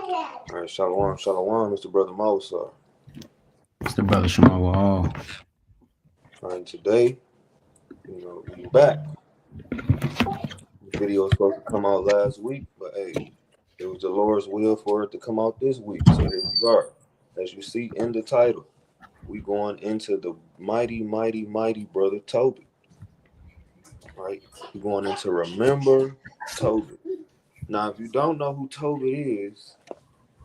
All right, shalom, shalom, Mr. Brother Mousa. It's the brother Shema All. All right, today, we back. The video was supposed to come out last week, but hey, it was the Lord's will for it to come out this week. So here we are. As you see in the title, we going into the mighty, mighty, mighty brother Tobit. Right? We're going into remember Tobit. Now, if you don't know who Tobit is,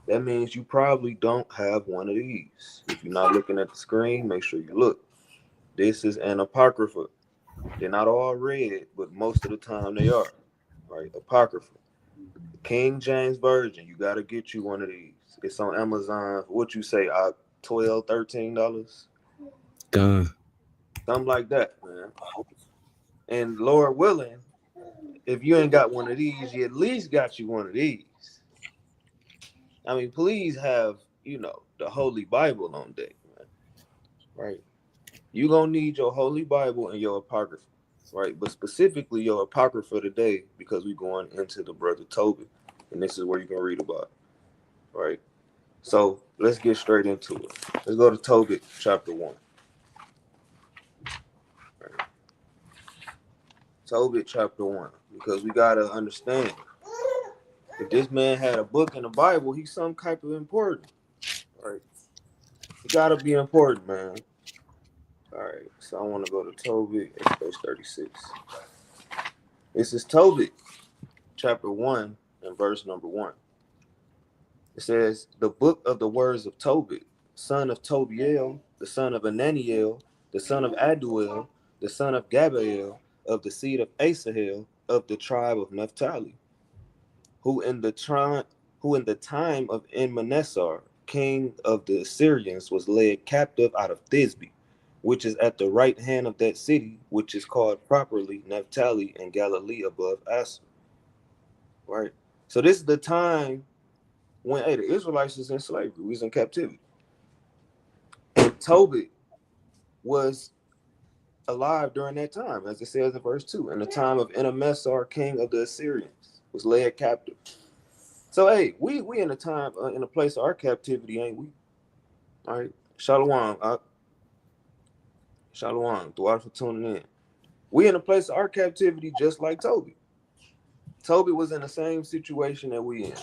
that means you probably don't have one of these. If you're not looking at the screen, make sure you look. This is an apocrypha. They're not all read, but most of the time they are. Right? Apocrypha. King James Version. You got to get you one of these. It's on Amazon. What you say? $12, $13, Done. something like that, man. And Lord willing, if you ain't got one of these, you at least got you one of these. I mean, please have the Holy Bible on deck, man. Right? You gonna need your Holy Bible and your Apocrypha, right? But specifically your Apocrypha today, because we're going into the brother Tobit, and this is where you can read about it, right? So let's get straight into it. Let's go to Tobit chapter 1. Right? Tobit chapter 1, because we gotta understand if this man had a book in the Bible, he's some type of important, right? He gotta be important, man. All right, so I want to go to Tobit, it's verse 36. This is Tobit chapter 1 and verse number 1. It says, the book of the words of Tobit, son of Tobiel, the son of Ananiel, the son of Aduel, the son of Gabael, of the seed of Asahel, of the tribe of Naphtali, who in the time of Enmesar, king of the Assyrians, was led captive out of Thisbe, which is at the right hand of that city, which is called properly Naphtali and Galilee above Asser. Right? So this is the time when the Israelites was in slavery, we was in captivity. And Tobit was alive during that time, as it says in verse 2, in the time of Enmesar, king of the Assyrians, was led captive. So we in a time in a place of our captivity, ain't we? All right. Shalom. Shalom. Throughout for tuning in. We in a place of our captivity just like Tobit. Tobit was in the same situation that we in.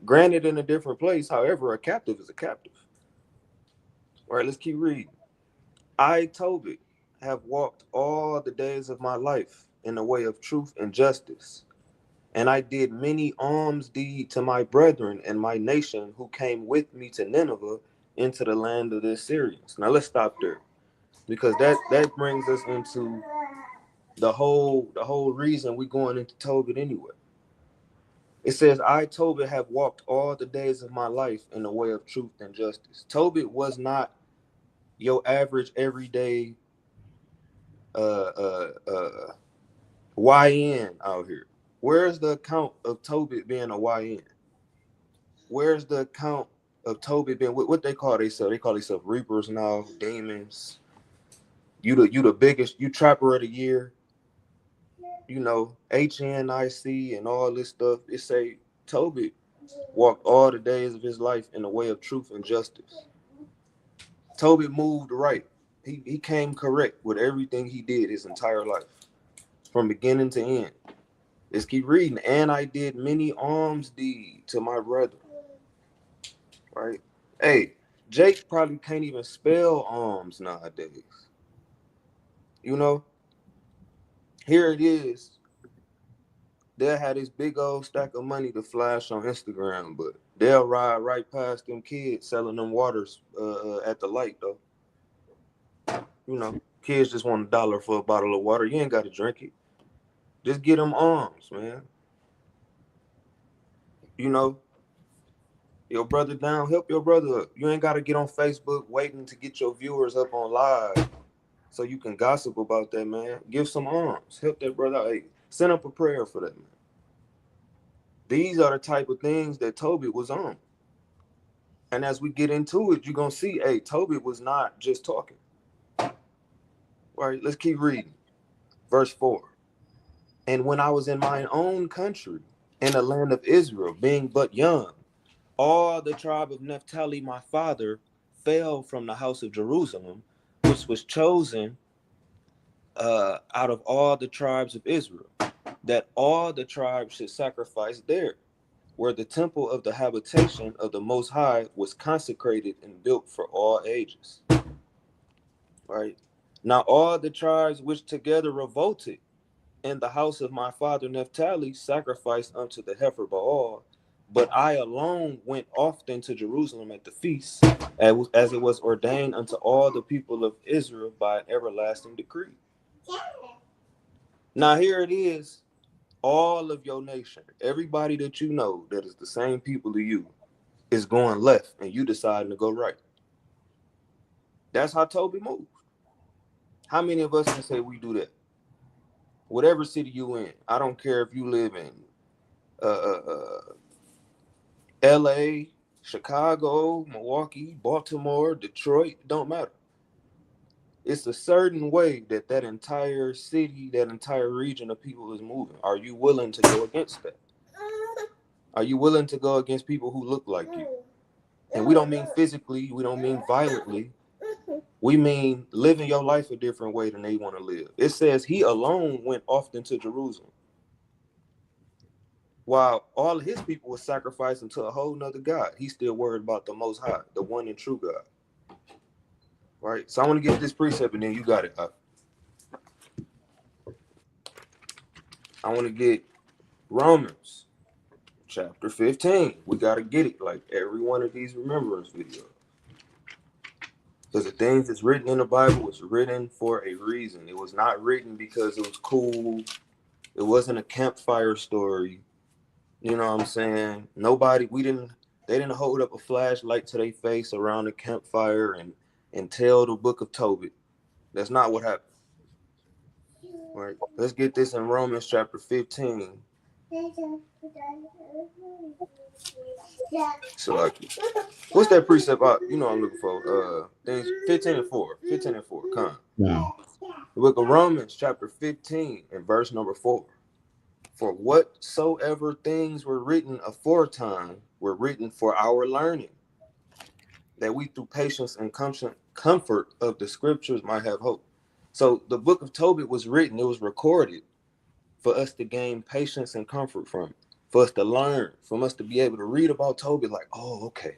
Granted in a different place, however, a captive is a captive. All right, let's keep reading. I, Tobit, have walked all the days of my life in the way of truth and justice. And I did many alms deed to my brethren and my nation who came with me to Nineveh into the land of the Assyrians. Now let's stop there, because that brings us into the whole reason we're going into Tobit anyway. It says, I, Tobit, have walked all the days of my life in the way of truth and justice. Tobit was not your average everyday YN out here. Where's the account of Tobit being a YN? Where's the account of Tobit being what they call themselves? They call themselves reapers now, demons. You the biggest, you trapper of the year. HNIC and all this stuff. It say Tobit walked all the days of his life in the way of truth and justice. Tobit moved right. He came correct with everything he did his entire life, from beginning to end. Let's keep reading. And I did many alms deed to my brother. Right? Hey, Jake probably can't even spell alms nowadays. Here it is. They'll have this big old stack of money to flash on Instagram, but they'll ride right past them kids selling them waters at the light, though. Kids just want $1 for a bottle of water. You ain't got to drink it. Just get them alms, man. Your brother down, help your brother up. You ain't got to get on Facebook waiting to get your viewers up on live so you can gossip about that, man. Give some alms. Help that brother out. Hey, send up a prayer for that, man. These are the type of things that Tobit was on. And as we get into it, you're going to see, Tobit was not just talking. All right, let's keep reading. Verse 4. And when I was in mine own country, in the land of Israel, being but young, all the tribe of Naphtali, my father, fell from the house of Jerusalem, which was chosen out of all the tribes of Israel, that all the tribes should sacrifice there, where the temple of the habitation of the Most High was consecrated and built for all ages. Right? Now all the tribes which together revolted in the house of my father Naphtali sacrificed unto the heifer Baal, but I alone went often to Jerusalem at the feast, as it was ordained unto all the people of Israel by an everlasting decree. Now here it is, all of your nation, everybody that you know that is the same people to you, is going left, and you deciding to go right. That's how Tobit moves. How many of us can say we do that? Whatever city you in, I don't care if you live in LA, Chicago, Milwaukee, Baltimore, Detroit, don't matter. It's a certain way that that entire city, that entire region of people is moving. Are you willing to go against that? Are you willing to go against people who look like you? And we don't mean physically, we don't mean violently. We mean living your life a different way than they want to live. It says he alone went often to Jerusalem, while all of his people were sacrificing to a whole nother God. He's still worried about the Most High, the one and true God. Right? So I want to get this precept and then you got it. I want to get Romans chapter 15. We got to get it like every one of these remembrance videos. Because the things that's written in the Bible was written for a reason. It was not written because it was cool. It wasn't a campfire story. You know what I'm saying? They didn't hold up a flashlight to their face around the campfire and tell the book of Tobit. That's not what happened. Right? Let's get this in Romans chapter 15. So what's that precept? You know what I'm looking for. Things 15 and 4. 15 and 4. Come. Yeah. The book of Romans chapter 15 and verse number 4. For whatsoever things were written aforetime were written for our learning, that we through patience and comfort of the scriptures might have hope. So the book of Tobit was written, it was recorded for us to gain patience and comfort from it, for us to learn, for us to be able to read about Tobit like, oh, okay.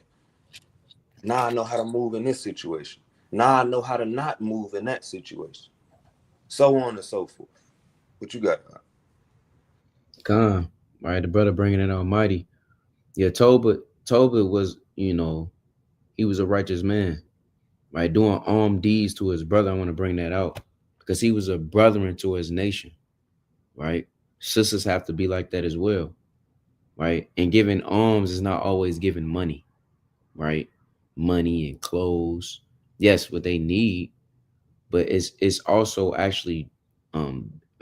Now I know how to move in this situation. Now I know how to not move in that situation. So on and so forth. What you got? God, right? The brother bringing in Almighty. Yeah, Tobit was, he was a righteous man, right? Doing deeds to his brother. I want to bring that out because he was a brethren to his nation, right? Sisters have to be like that as well, right? And giving alms is not always giving money, right? Money and clothes, yes, what they need, but it's also actually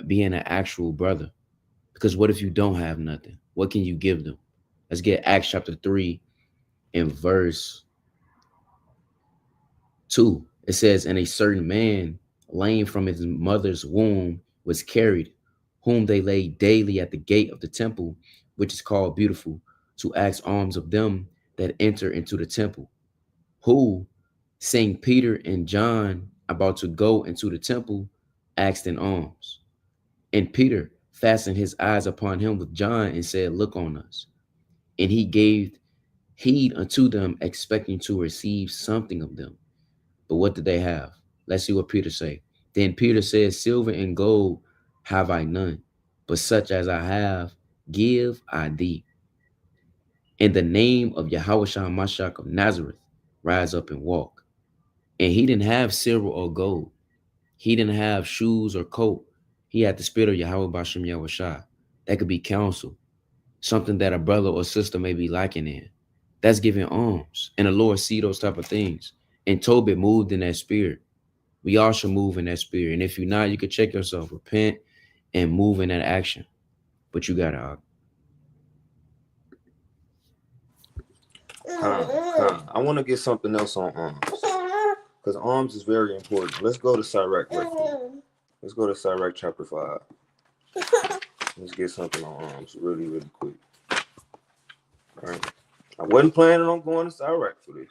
being an actual brother. Because what if you don't have nothing? What can you give them? Let's get Acts chapter 3 and verse 2. It says, and a certain man, lame from his mother's womb, was carried, whom they laid daily at the gate of the temple, which is called Beautiful, to ask alms of them that enter into the temple. Who, seeing Peter and John about to go into the temple, asked in alms. And Peter fastened his eyes upon him with John and said, look on us. And he gave heed unto them, expecting to receive something of them. But what did they have? Let's see what Peter say. Then Peter said, silver and gold have I none, but such as I have, give I thee. In the name of Yahushua Mashiach of Nazareth, rise up and walk. And he didn't have silver or gold. He didn't have shoes or coat. He had the spirit of Yahweh Bashem Yahushua. That could be counsel, something that a brother or sister may be lacking in. That's giving alms. And the Lord see those type of things. And Tobit moved in that spirit. We all should move in that spirit. And if you're not, you can check yourself, repent, and move in that action. But you gotta I want to get something else on arms, because arms is very important. Let's go to Sirach right quick. Let's go to Sirach chapter 5. Let's get something on arms really, really quick. All right. I wasn't planning on going to Iraq for this,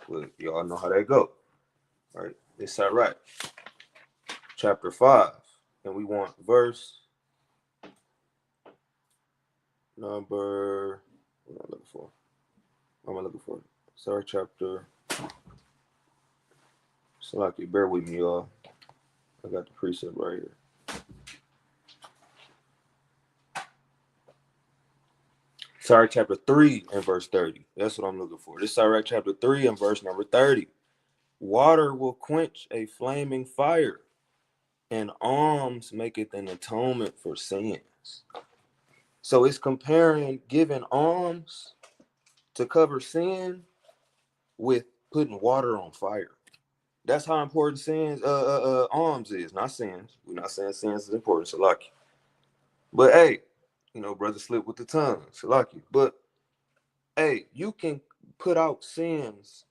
but y'all know how that go. All right, it's Iraq, chapter 5, and we want verse number. What am I looking for? What am I looking for? Sorry, chapter. So like you bear with me, y'all. I got the precept right here. Sorry, chapter 3 and verse 30. That's what I'm looking for. This is Sirach chapter 3 and verse number 30. Water will quench a flaming fire, and alms maketh an atonement for sins. So it's comparing giving alms to cover sin with putting water on fire. That's how important alms is. Not sins. We're not saying sins is important, Salaki. But hey, brother slip with the tongue, Salaki. But hey, you can put out sins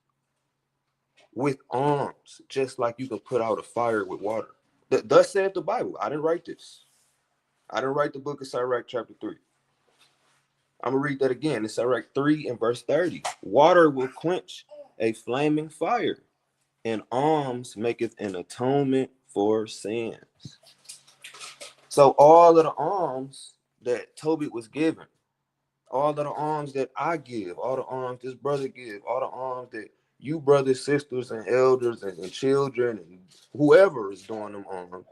with alms, just like you can put out a fire with water. Thus said the Bible. I didn't write this. I didn't write the book of Sirach chapter 3. I'm going to read that again. It's Sirach 3 and verse 30. Water will quench a flaming fire, and alms maketh an atonement for sins. So all of the alms that Tobit was given, all of the alms that I give, all the alms this brother give, all the alms that you brothers, sisters, and elders and children and whoever is doing them alms,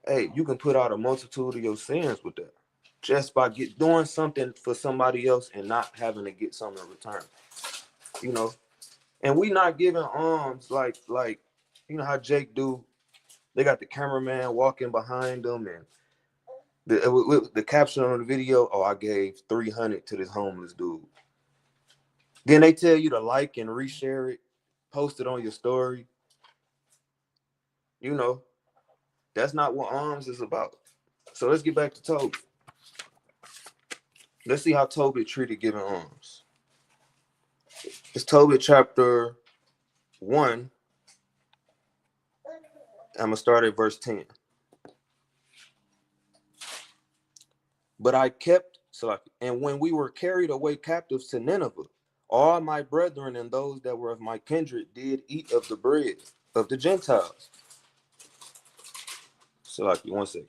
hey, you can put out a multitude of your sins with that. Just by doing something for somebody else and not having to get something in return. And we not giving alms like how Jake do. They got the cameraman walking behind them and the caption on the video, oh, I gave 300 to this homeless dude. Then they tell you to like and reshare it, post it on your story. That's not what alms is about. So let's get back to Tobit. Let's see how Tobit treated giving alms. It's Tobit chapter 1. I'm going to start at verse 10. But I kept, and when we were carried away captives to Nineveh, all my brethren and those that were of my kindred did eat of the bread of the Gentiles. Salaki, 1 second.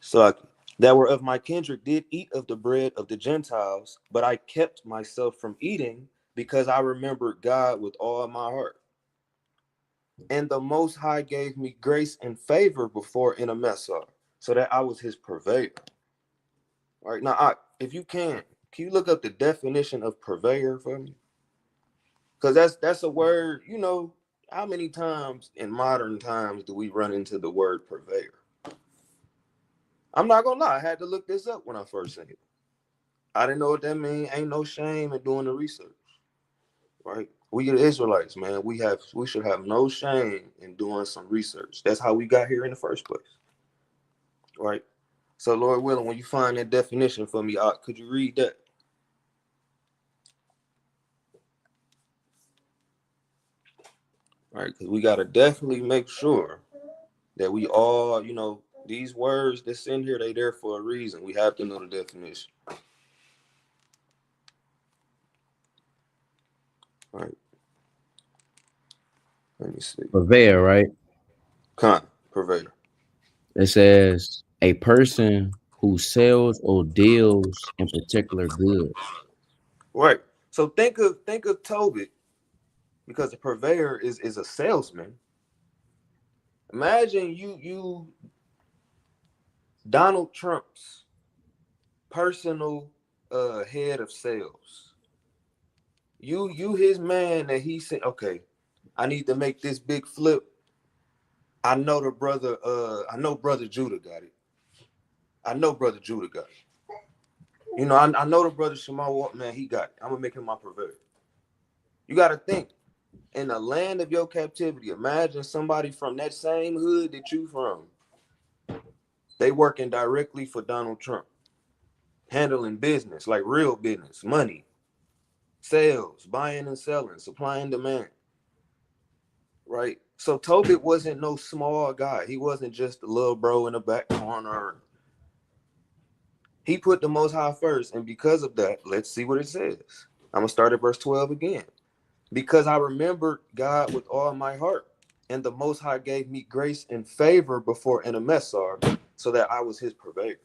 Salaki, that were of my kindred did eat of the bread of the Gentiles, but I kept myself from eating because I remembered God with all my heart. And the Most High gave me grace and favor before in a Messar, so that I was his purveyor. All right, now, if you can you look up the definition of purveyor for me? Because that's a word, how many times in modern times do we run into the word purveyor? I'm not going to lie. I had to look this up when I first seen it. I didn't know what that means. Ain't no shame in doing the research, right? We the Israelites, man. We should have no shame in doing some research. That's how we got here in the first place, right? So, Lord willing, when you find that definition for me, could you read that? Right, because we got to definitely make sure that we all, these words that's in here, they there for a reason. We have to know the definition. All right. Let me see. Purveyor, right? Purveyor. It says a person who sells or deals in particular goods. Right. So think of Tobit, because the purveyor is a salesman. Imagine you Donald Trump's personal head of sales. You his man that he said, okay, I need to make this big flip. I know brother Judah got it. I know brother Judah got it. I know the brother Shema, man, he got it. I'm gonna make him my purveyor. You gotta think, in the land of your captivity, imagine somebody from that same hood that you from. They working directly for Donald Trump, handling business, like real business, money, sales, buying and selling, supply and demand. Right? So Tobit wasn't no small guy. He wasn't just a little bro in the back corner. He put the Most High first, and because of that, let's see what it says. I'm gonna start at verse 12 again. Because I remembered God with all my heart, and the Most High gave me grace and favor before Enemessar, so that I was his purveyor.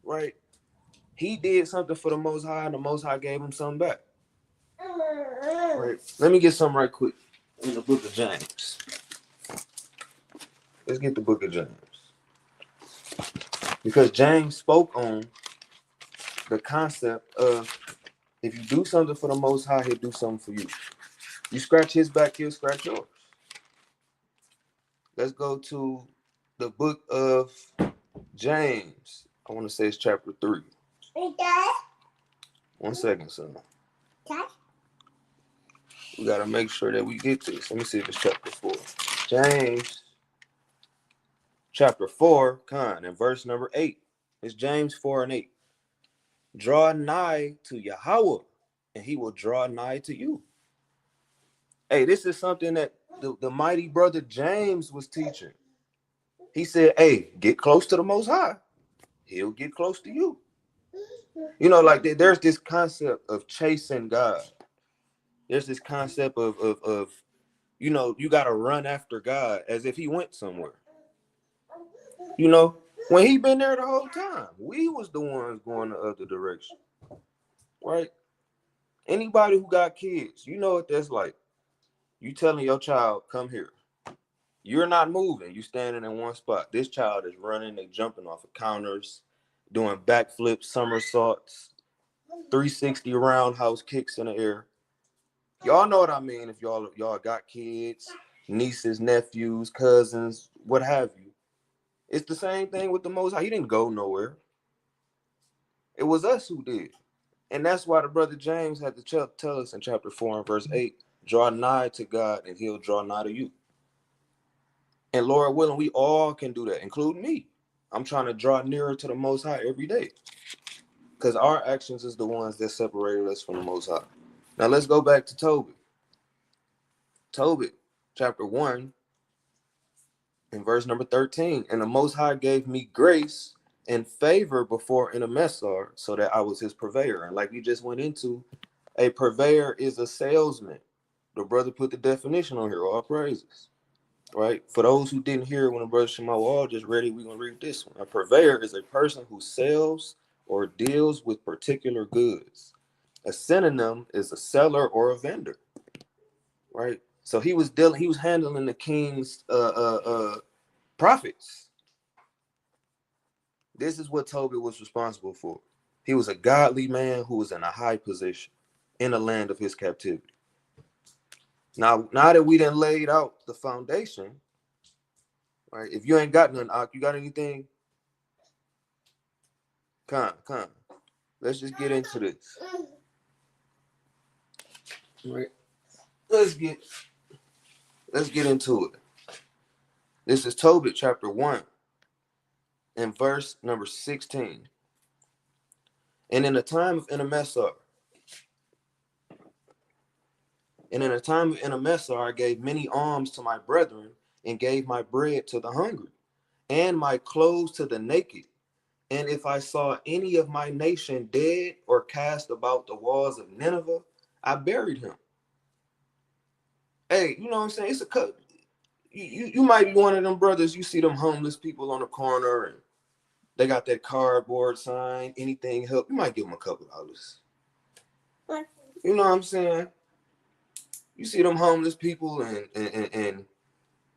Right? He did something for the Most High, and the Most High gave him something back. Right? Let me get something right quick in the book of James. Let's get the book of James. Because James spoke on the concept of if you do something for the Most High, he'll do something for you. You scratch his back, he'll scratch yours. Let's go to the book of James. I want to say it's chapter 3. 1 second, son. We got to make sure that we get this. Let me see if it's chapter 4. James chapter 4, and verse number 8. It's James 4 and 8. Draw nigh to Yahweh, and he will draw nigh to you. Hey, this is something that the mighty brother James was teaching. He said, hey, get close to the Most High. He'll get close to you. You know, like there's this concept of chasing God. There's this concept of you know, you got to run after God as if he went somewhere. You know, when he been there the whole time, we was the ones going the other direction. Right? Anybody who got kids, you know what that's like. You telling your child, come here. You're not moving. You standing in one spot. This child is running. They jumping off of counters, doing backflips, somersaults, 360 roundhouse kicks in the air. Y'all know what I mean. If y'all got kids, nieces, nephews, cousins, what have you. It's the same thing with the Most High. He didn't go nowhere. It was us who did. And that's why the brother James had to tell us in chapter 4 and verse 8, draw nigh to God and he'll draw nigh to you. And Lord willing, we all can do that, including me. I'm trying to draw nearer to the Most High every day. Because our actions is the ones that separated us from the Most High. Now let's go back to Tobit. Tobit, chapter 1, in verse number 13. And the Most High gave me grace and favor before Enemessar, so that I was his purveyor. And like we just went into, a purveyor is a salesman. The brother put the definition on here, all praises. Right? For those who didn't hear when the brother Shema Wall just read it, we're going to read this one. A purveyor is a person who sells or deals with particular goods. A synonym is a seller or a vendor. Right? So he was handling the king's profits. This is what Tobit was responsible for. He was a godly man who was in a high position in the land of his captivity. Now that we done laid out the foundation, right? If you ain't got none, you got anything? Come. Let's just get into this. All right. Let's get into it. This is Tobit chapter 1 and verse number 16. And in the time of Enemessar, I gave many alms to my brethren, and gave my bread to the hungry, and my clothes to the naked. And if I saw any of my nation dead or cast about the walls of Nineveh, I buried him. Hey, you know what I'm saying? It's a cut. You might be one of them brothers. You see them homeless people on the corner, and they got that cardboard sign. Anything help? You might give them a couple dollars. You know what I'm saying? You see them homeless people, and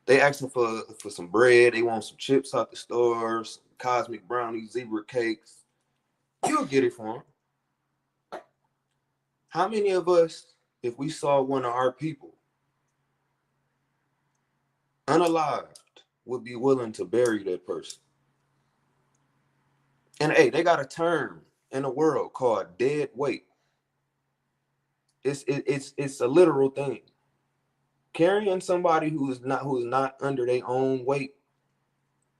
they asking for some bread. They want some chips out the stores, cosmic brownies, zebra cakes. You'll get it for them. How many of us, if we saw one of our people unalived, would be willing to bury that person? And hey, they got a term in the world called dead weight. It's a literal thing. Carrying somebody who is not under their own weight,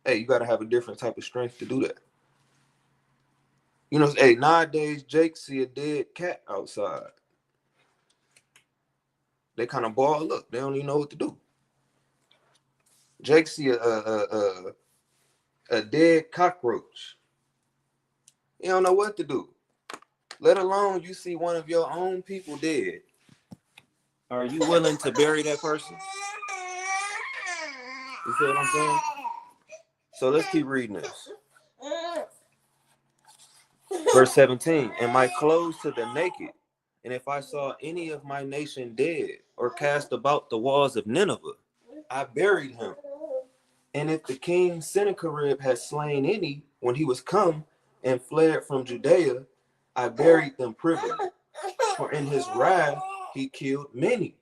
hey, you got to have a different type of strength to do that. You know, hey, nowadays Jake see a dead cat outside, they kind of ball up. They don't even know what to do. Jake see a dead cockroach. You don't know what to do. Let alone you see one of your own people dead. Are you willing to bury that person? You feel what I'm saying? So let's keep reading this. Verse 17, and my clothes to the naked, and if I saw any of my nation dead or cast about the walls of Nineveh, I buried him. And if the king Sennacherib had slain any when he was come and fled from Judea, I buried them privily. For in his wrath he killed many,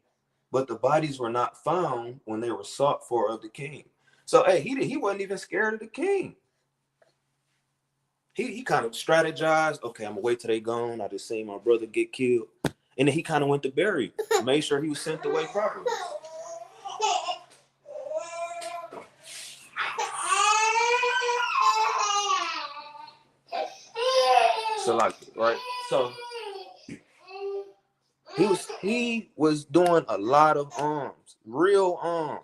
but the bodies were not found when they were sought for of the king. So hey, he wasn't even scared of the king. He kind of strategized. Okay, I'm gonna wait till they gone. I just seen my brother get killed, and then he kind of went to bury him, made sure he was sent away properly. So like, right? So he was doing a lot of arms, real arms.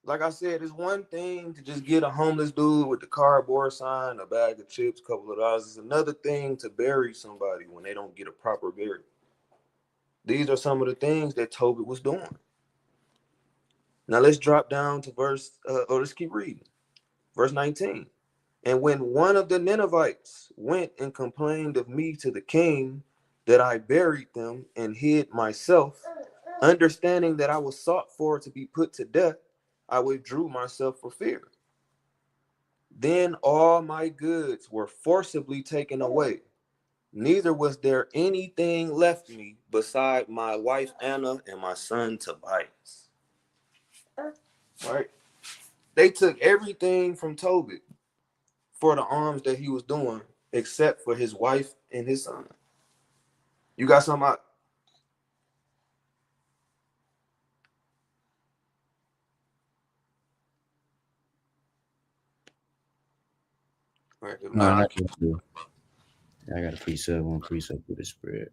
Like I said, it's one thing to just get a homeless dude with the cardboard sign, a bag of chips, a couple of dollars. It's another thing to bury somebody when they don't get a proper burial. These are some of the things that Tobit was doing. Now let's drop down to let's keep reading. Verse 19. And when one of the Ninevites went and complained of me to the king, that I buried them and hid myself, understanding that I was sought for to be put to death, I withdrew myself for fear. Then all my goods were forcibly taken away. Neither was there anything left me beside my wife Anna and my son Tobias. Right? They took everything from Tobit for the arms that he was doing, except for his wife and his son. You got something out? Right, if No, not, I not can. I got a precept, one precept with the spread.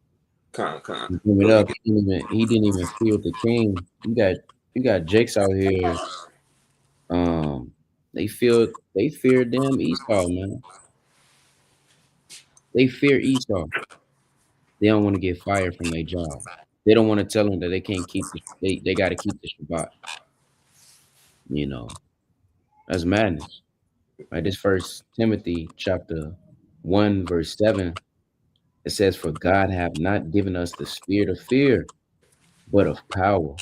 Con. You bring it Go up. ahead. He didn't even fear the king. You got Jakes out here. Um, they fear damn Esau, man. They fear Esau. They don't want to get fired from their job. They don't want to tell them that they can't keep they got to keep the Shabbat. You know, that's madness. Right? This First Timothy chapter 1 verse 7. It says, "For God have not given us the spirit of fear, but of power."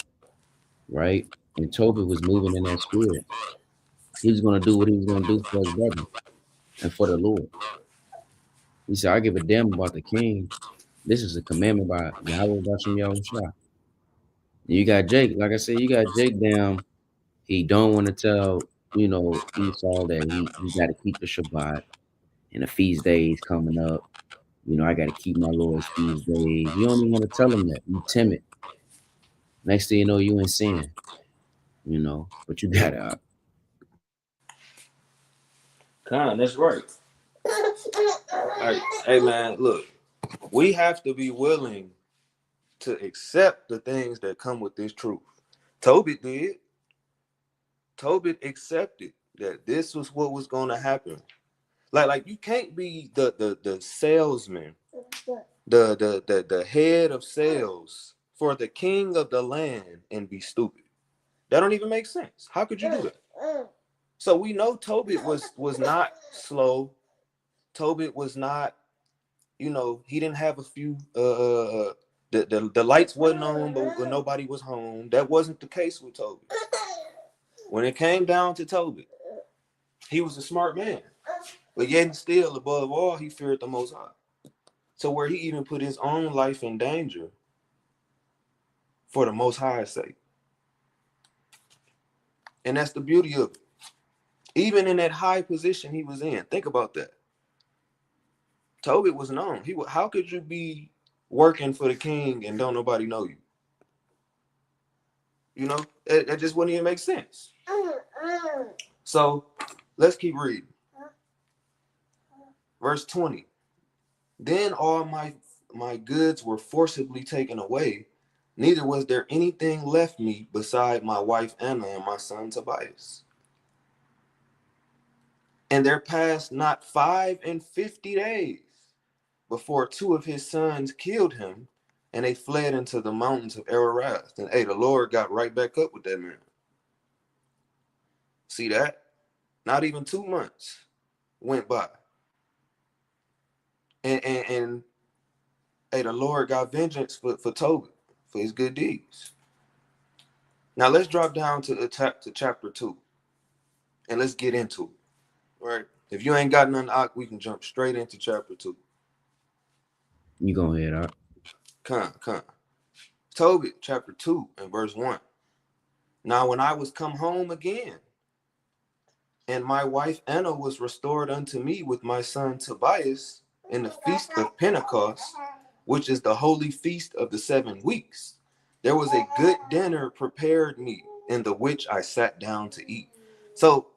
Right? And Tobit was moving in that spirit. He was going to do what he was going to do for his brother and for the Lord. He said, "I give a damn about the king. This is a commandment by Yahweh Bashim Yahushua." You got Jake, like I said, you got Jake down. He don't want to tell, Esau that he got to keep the Shabbat and the feast days coming up. I got to keep my Lord's feast days. You don't even want to tell him that. You timid. Next thing you know, you in sin. But you got to. Con, that's right. Hey man, look, we have to be willing to accept the things that come with this truth. Tobit did. Tobit accepted that this was what was going to happen. Like you can't be the salesman, the head of sales for the king of the land and be stupid. That don't even make sense. How could you do that? So we know Tobit was not slow. Tobit was not, he didn't have a few the lights wasn't on, but when nobody was home. That wasn't the case with Tobit. When it came down to Tobit, he was a smart man. But yet and still, above all, he feared the Most High. So where he even put his own life in danger for the Most High's sake. And that's the beauty of it. Even in that high position he was in, think about that. Tobit was known. How could you be working for the king and don't nobody know you? That just wouldn't even make sense. So let's keep reading. Verse 20. Then all my goods were forcibly taken away. Neither was there anything left me beside my wife Anna and my son Tobias. And there passed not 55 days before two of his sons killed him, and they fled into the mountains of Ararat. And hey, the Lord got right back up with that man. See that? Not even 2 months went by. And hey, the Lord got vengeance for Tobit, for his good deeds. Now let's drop down to chapter 2 and let's get into it. Right? If you ain't got nothing, we can jump straight into chapter 2. You go ahead, Art. Come. Tobit, chapter 2 and verse 1. Now when I was come home again, and my wife Anna was restored unto me with my son Tobias in the feast of Pentecost, which is the holy feast of the 7 weeks. There was a good dinner prepared me, in the which I sat down to eat. So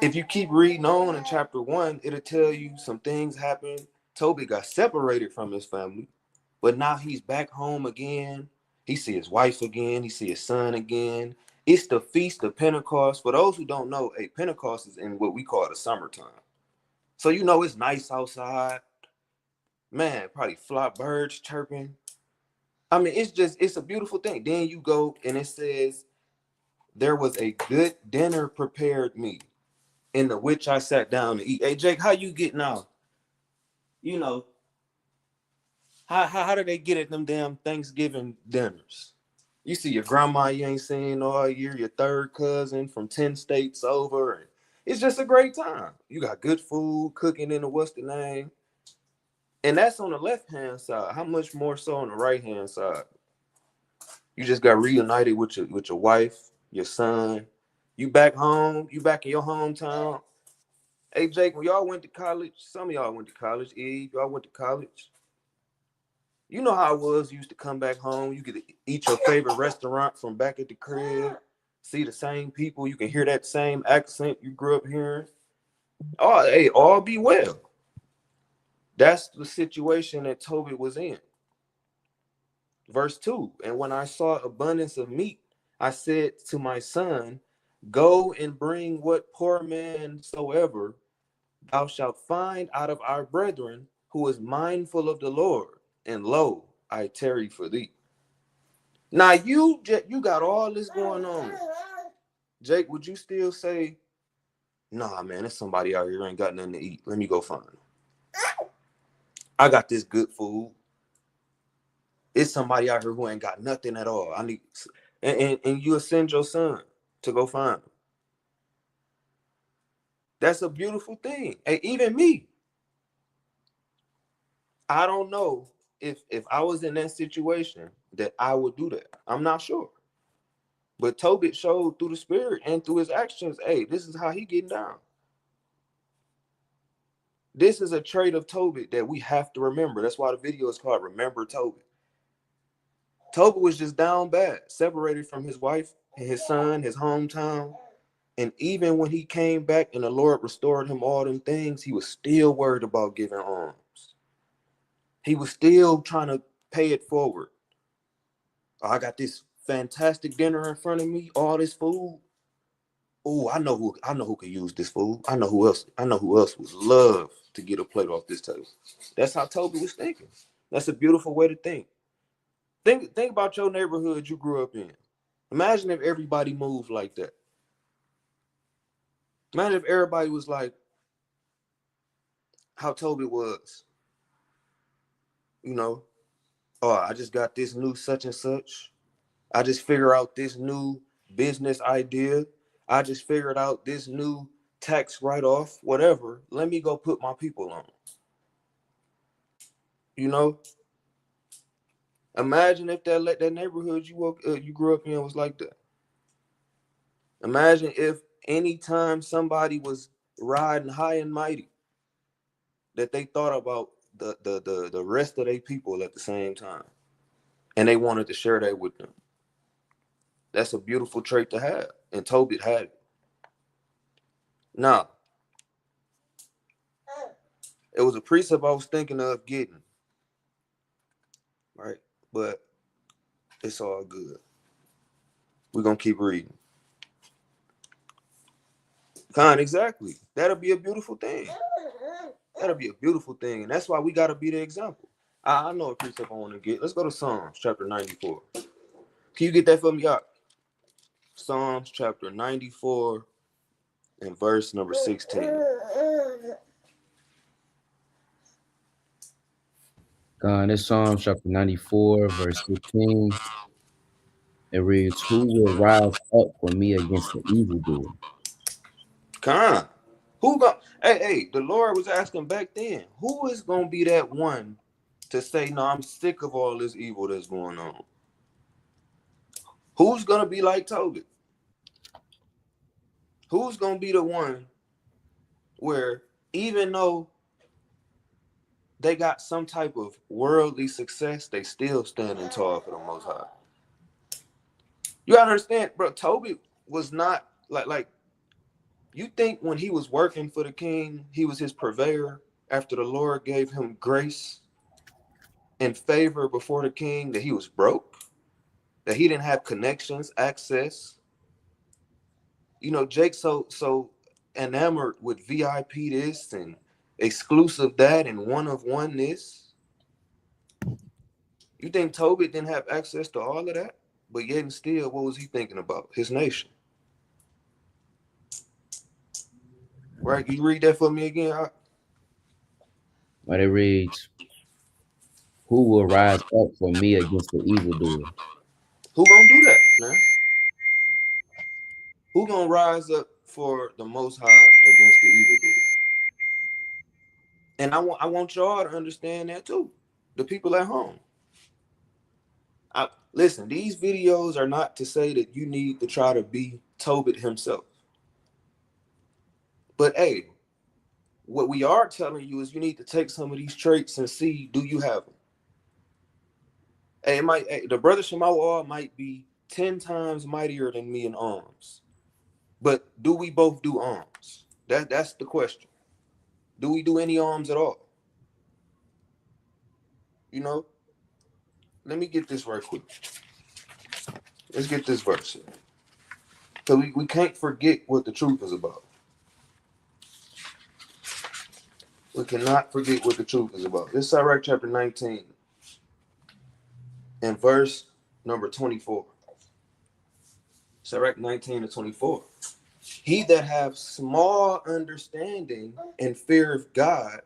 if you keep reading on in chapter 1, it'll tell you some things happened. Toby got separated from his family, but now he's back home again. He see his wife again. He see his son again. It's the feast of Pentecost. For those who don't know, Pentecost is in what we call the summertime. So you know it's nice outside. Man, probably fly birds chirping. I mean, it's a beautiful thing. Then you go and it says, there was a good dinner prepared me, in the which I sat down to eat. Hey Jake, how you getting out? You know, how do they get at them damn Thanksgiving dinners? You see your grandma you ain't seen all year, your third cousin from 10 states over, and it's just a great time. You got good food cooking in the what's the name? And that's on the left-hand side. How much more so on the right-hand side? You just got reunited with your wife, your son. You back home, you back in your hometown. Hey Jake, when y'all went to college, some of y'all went to college, Eve, y'all went to college. You know how it was. You used to come back home. You could eat your favorite restaurant from back at the crib, see the same people. You can hear that same accent you grew up hearing. Oh, hey, all be well. That's the situation that Tobit was in. Verse 2. And when I saw abundance of meat, I said to my son, go and bring what poor man soever thou shalt find out of our brethren, who is mindful of the Lord, and lo, I tarry for thee. Now you got all this going on. Jake, would you still say, nah, man, there's somebody out here who ain't got nothing to eat. Let me go find them. I got this good food. It's somebody out here who ain't got nothing at all. I need, and you'll send your son to go find them. That's a beautiful thing. Hey, even me, I don't know if I was in that situation that I would do that. I'm not sure. But Tobit showed through the spirit and through his actions, hey, this is how he getting down. This is a trait of Tobit that we have to remember. That's why the video is called Remember Tobit. Tobit was just down bad, separated from his wife and his son, his hometown. And even when he came back and the Lord restored him all them things, he was still worried about giving alms. He was still trying to pay it forward. Oh, I got this fantastic dinner in front of me, all this food. Oh, I know who could use this food. I know who else would love to get a plate off this table. That's how Toby was thinking. That's a beautiful way to think. Think about your neighborhood you grew up in. Imagine if everybody moved like that. Imagine if everybody was like how Toby was. You know, oh, I just got this new such and such. I just figured out this new business idea. I just figured out this new tax write-off, whatever. Let me go put my people on. You know, imagine if that neighborhood you grew up in was like that. Imagine if anytime somebody was riding high and mighty, that they thought about the rest of their people at the same time, and they wanted to share that with them. That's a beautiful trait to have, and Tobit had it. Now, it was a precept I was thinking of getting, right? But It's all good. We're gonna keep reading. Exactly. That'll be a beautiful thing. That'll be a beautiful thing. And that's why we gotta be the example. I know a precept I want to get. Let's go to Psalms chapter 94. Can you get that for me, out? Psalms chapter 94 and verse number 16. God, this Psalm chapter 94, verse 16, it reads, "Who will rise up for me against the evildoer?" Con. Who go? Hey, the Lord was asking back then, who is gonna be that one to say, no, I'm sick of all this evil that's going on? Who's gonna be like Tobit? Who's gonna be the one where even though they got some type of worldly success, they still standing tall for the Most High? You gotta understand, bro. Tobit was not like you think when he was working for the king, he was his purveyor after the Lord gave him grace and favor before the king, that he was broke, that he didn't have connections, access. You know, Jake so enamored with VIP this and exclusive that and one of one this. You think Tobit didn't have access to all of that? But yet and still, what was he thinking about? His nation. Right? You read that for me again? But it reads, "Who will rise up for me against the evildoer?" Who gonna do that, man? Who gonna rise up for the Most High against the evildoer? And I want y'all to understand that too. The people at home. Listen, these videos are not to say that you need to try to be Tobit himself. But hey, what we are telling you is you need to take some of these traits and see, do you have them? The brother Shemawah might be 10 times mightier than me in arms. But do we both do arms? That's the question. Do we do any arms at all? You know, let me get this right quick. Let's get this verse here. So we can't forget what the truth is about. We cannot forget what the truth is about. This is Sirach chapter 19 and verse number 24. Sirach 19 to 24. He that have small understanding and fear of God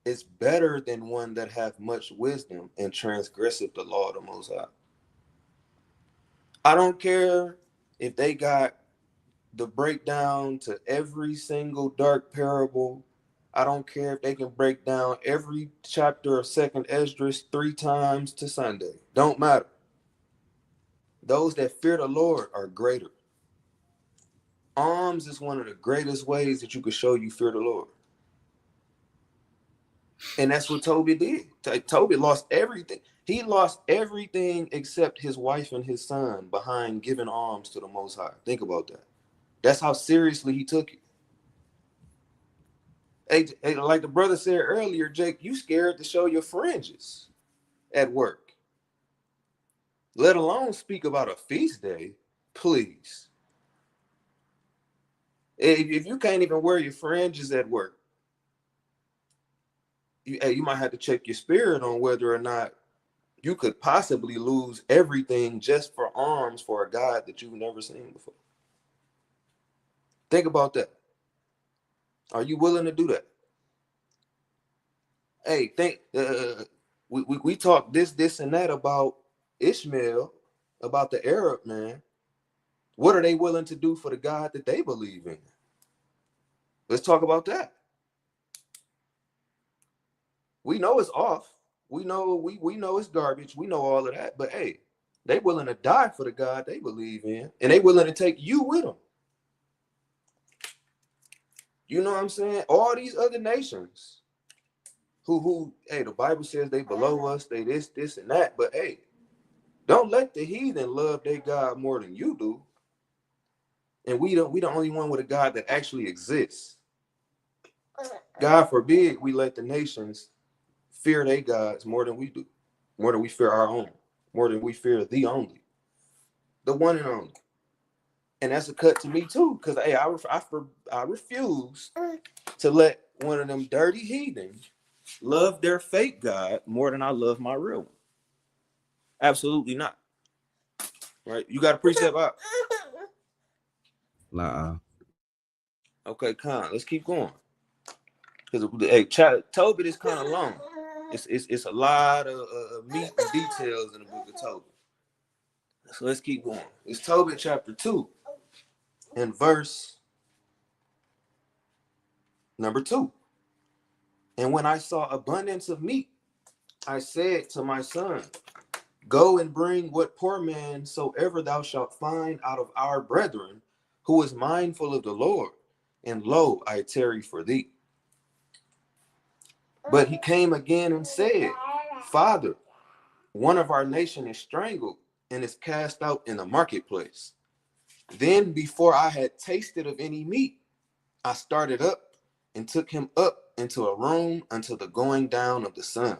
is better than one that hath much wisdom and transgresseth the law of the Most High. I don't care if they got the breakdown to every single dark parable. I don't care if they can break down every chapter of Second Esdras 3 times to Sunday. Don't matter. Those that fear the Lord are greater. Alms is one of the greatest ways that you could show you fear the Lord. And that's what Tobit did. Tobit lost everything. He lost everything except his wife and his son behind giving alms to the Most High. Think about that. That's how seriously he took it. Hey, like the brother said earlier, Jake, you scared to show your fringes at work, let alone speak about a feast day. Please. If you can't even wear your fringes at work, you might have to check your spirit on whether or not you could possibly lose everything just for alms for a God that you've never seen before. Think about that. Are you willing to do that? Hey, we talk this, and that about Ishmael, about the Arab man. What are they willing to do for the God that they believe in? Let's talk about that. We know it's off. We know we know it's garbage. We know all of that. But hey, they willing to die for the God they believe in, and they willing to take you with them. You know what I'm saying? All these other nations who hey, the Bible says they below us, they this, and that. But hey, don't let the heathen love their God more than you do. And we the only one with a God that actually exists. God forbid we let the nations fear their gods more than we do, more than we fear our own. more than we fear thee only, the one and only. And that's a cut to me too, because hey, I refuse to let one of them dirty heathens love their fake God more than I love my real one. Absolutely not. Right? You got to preach that out. La. Okay, Con. Let's keep going. Because hey, Tobit is kind of long. It's a lot of meat and details in the book of Tobit. So let's keep going. It's Tobit chapter 2 and verse number 2. And when I saw abundance of meat, I said to my son, go and bring what poor man soever thou shalt find out of our brethren, who is mindful of the Lord. And lo, I tarry for thee. But he came again and said, Father, one of our nation is strangled and is cast out in the marketplace. Then before I had tasted of any meat, I started up and took him up into a room until the going down of the sun.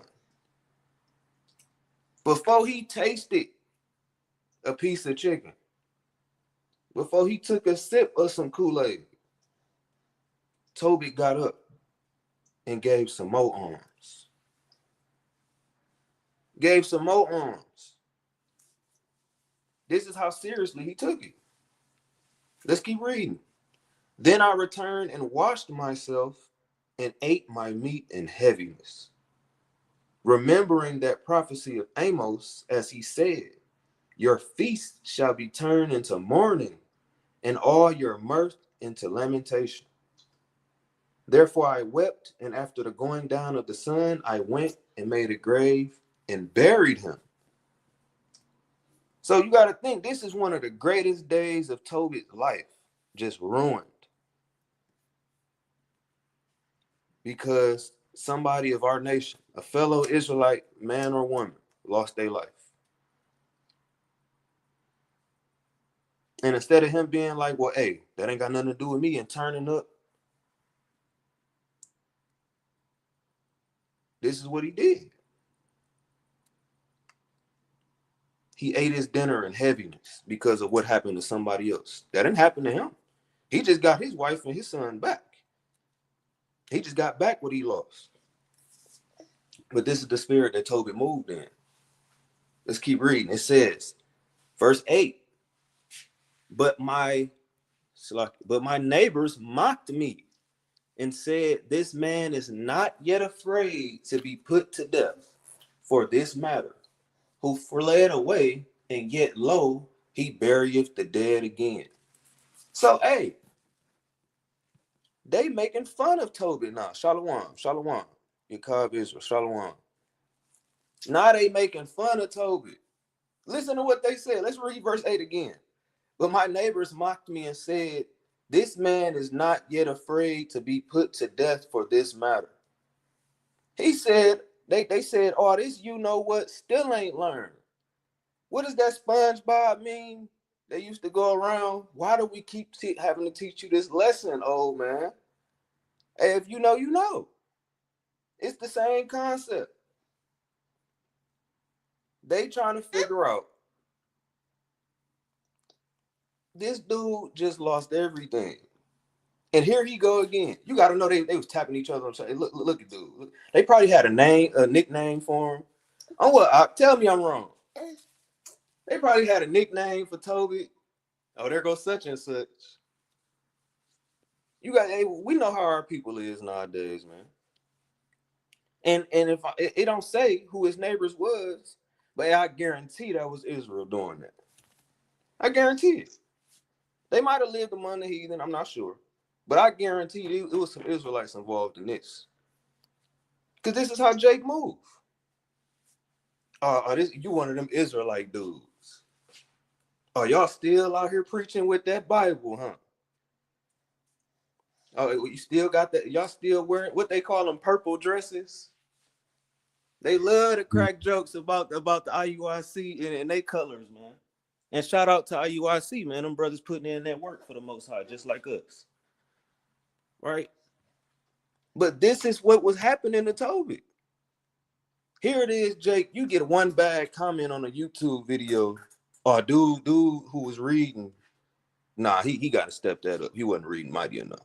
Before he tasted a piece of chicken, before he took a sip of some Kool-Aid, Tobit got up and gave some more alms. Gave some more alms. This is how seriously he took it. Let's keep reading. Then I returned and washed myself and ate my meat in heaviness, remembering that prophecy of Amos, as he said, your feast shall be turned into mourning, and all your mirth into lamentation. Therefore I wept, and after the going down of the sun, I went and made a grave and buried him. So you got to think, this is one of the greatest days of Tobit's life, just ruined. Because somebody of our nation, a fellow Israelite, man or woman, lost their life. And instead of him being like, well, hey, that ain't got nothing to do with me, and turning up, this is what he did. He ate his dinner in heaviness because of what happened to somebody else. That didn't happen to him. He just got his wife and his son back. He just got back what he lost. But this is the spirit that Tobit moved in. Let's keep reading. It says, verse 8, but my neighbors mocked me and said, this man is not yet afraid to be put to death for this matter, who fled away, and yet lo, he burieth the dead again. So, hey, they making fun of Tobit now. Shalom, shalom. Yakab Israel, shalom. Now they making fun of Tobit. Listen to what they said. Let's read verse 8 again. But my neighbors mocked me and said, this man is not yet afraid to be put to death for this matter. He said, they said, oh, this you know what still ain't learned. What does that SpongeBob mean? They used to go around. Why do we keep having to teach you this lesson, old man? Hey, if you know, you know. It's the same concept. They trying to figure out. This dude just lost everything. And here he go again. You got to know they was tapping each other on the look at dude. Look. They probably had a nickname for him. Oh, what? Tell me I'm wrong. They probably had a nickname for Tobit. Oh, there goes such and such. Hey, we know how our people is nowadays, man. And if it don't say who his neighbors was, but I guarantee that was Israel doing that. I guarantee it. They might have lived among the heathen, I'm not sure. But I guarantee it was some Israelites involved in this. Because this is how Jake moved. You one of them Israelite dudes. Oh, y'all still out here preaching with that Bible, huh? Oh, you still got that? Y'all still wearing what they call them purple dresses? They love to crack jokes about the IUIC and they colors, man. And shout out to IUIC, man. Them brothers putting in that work for the Most High, just like us. Right? But this is what was happening to Tobit. Here it is, Jake. You get one bad comment on a YouTube video, or dude who was reading. Nah, he got to step that up. He wasn't reading mighty enough.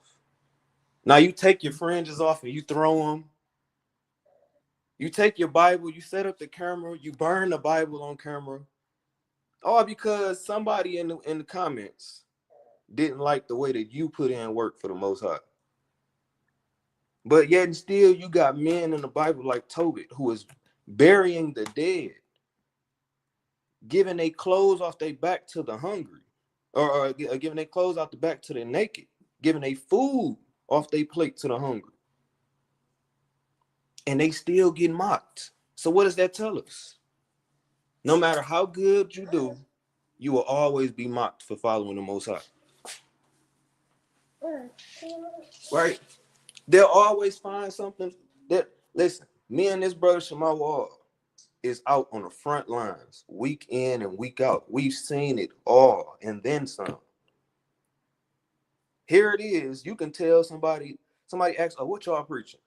Now you take your fringes off and you throw them. You take your Bible, you set up the camera, you burn the Bible on camera, all because somebody in the comments didn't like the way that you put in work for the Most High. But yet and still, you got men in the Bible like Tobit who is burying the dead, giving their clothes off their back to the hungry, or giving their clothes off the back to the naked, giving their food off their plate to the hungry. And they still get mocked. So what does that tell us? No matter how good you do, you will always be mocked for following the Most High. Right? They'll always find something that, listen, me and this brother Shemawal is out on the front lines, week in and week out. We've seen it all and then some. Here it is. You can tell somebody asks, oh, what y'all preaching?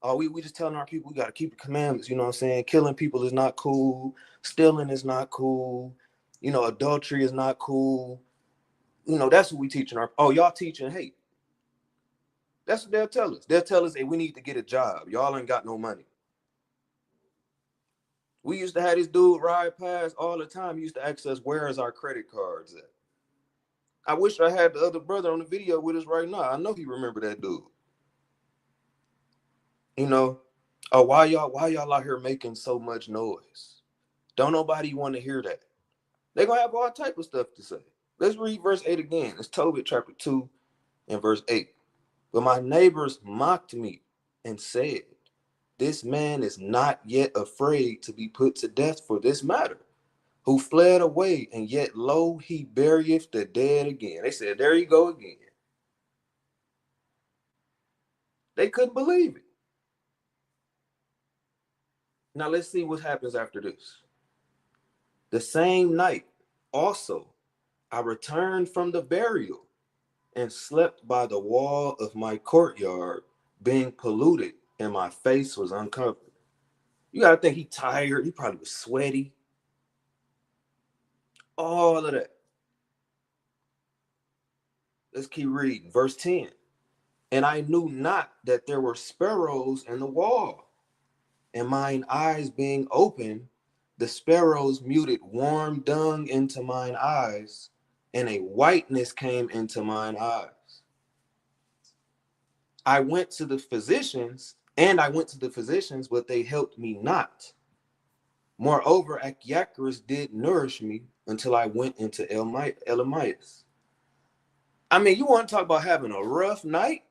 Oh, we just telling our people we got to keep the commandments, you know what I'm saying? Killing people is not cool. Stealing is not cool. You know, adultery is not cool. You know, that's what we teaching our, oh, y'all teaching hate. That's what they'll tell us. They'll tell us, hey, we need to get a job. Y'all ain't got no money. We used to have this dude ride past all the time. He used to ask us, where is our credit cards at? I wish I had the other brother on the video with us right now. I know he remember that dude. You know, oh, why y'all out here making so much noise? Don't nobody want to hear that. They're gonna have all type of stuff to say. Let's read verse 8 again. It's Tobit chapter 2 and verse 8. But my neighbors mocked me and said, this man is not yet afraid to be put to death for this matter, who fled away, and yet lo, he burieth the dead again. They said, there you go again. They couldn't believe it. Now let's see what happens after this. The same night also I returned from the burial and slept by the wall of my courtyard, being polluted, and my face was uncovered. You got to think he tired. He probably was sweaty. All of that. Let's keep reading. Verse 10. And I knew not that there were sparrows in the wall. And mine eyes being open, the sparrows muted warm dung into mine eyes, and a whiteness came into mine eyes. I went to the physicians, but they helped me not. Moreover, Achiacharus did nourish me until I went into Elamias. I mean, you want to talk about having a rough night?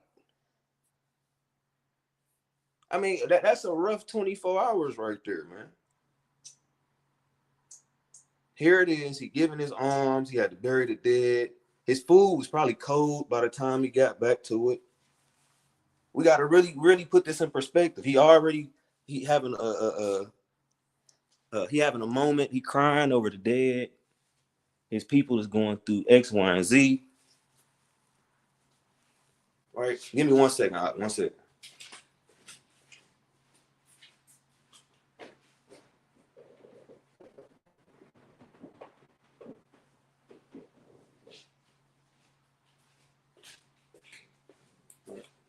I mean, that's a rough 24 hours right there, man. Here it is. He giving his arms. He had to bury the dead. His food was probably cold by the time he got back to it. We got to really, really put this in perspective. He having a moment. He crying over the dead. His people is going through X, Y, and Z. All right, give me 1 second. 1 second.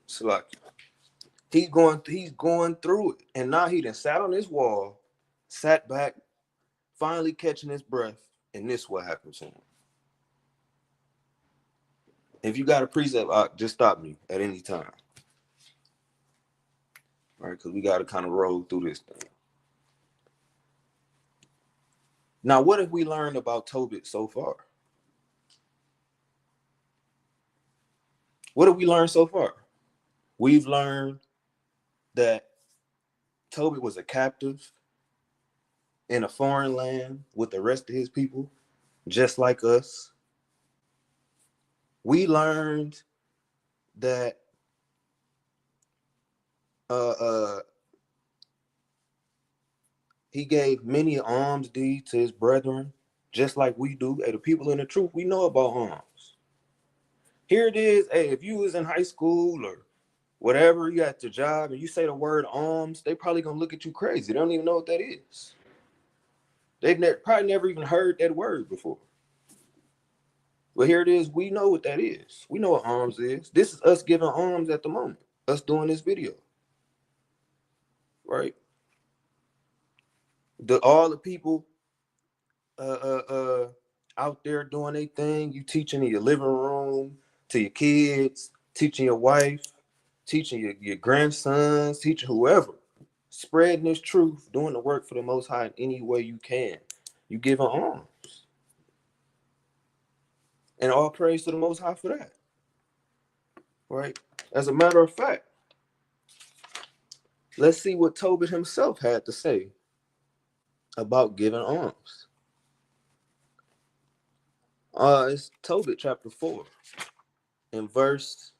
Slack. He's going through it, and now he done sat on his wall, sat back, finally catching his breath, and this is what happens to him. If you got a precept, just stop me at any time. All right, because we got to kind of roll through this thing. Now, what have we learned about Tobit so far? What have we learned so far? We've learned that Tobit was a captive in a foreign land with the rest of his people, just like us. We learned that he gave many alms deed to his brethren, just like we do. Hey, the people in the truth, we know about alms. Here it is. Hey, if you was in high school or Whatever you at your job and you say the word alms, they probably gonna look at you crazy. They don't even know what that is. Probably never even heard that word before. But here it is. We know what that is. We know what alms is. This is us giving alms at the moment. Us doing this video, right? All the people uh, uh, out there doing their thing. You teaching in your living room to your kids, teaching your wife, teaching your grandsons, teaching whoever. Spreading this truth, doing the work for the Most High in any way you can. You giving alms. And all praise to the Most High for that. Right? As a matter of fact, let's see what Tobit himself had to say about giving alms. It's Tobit chapter 4 in verse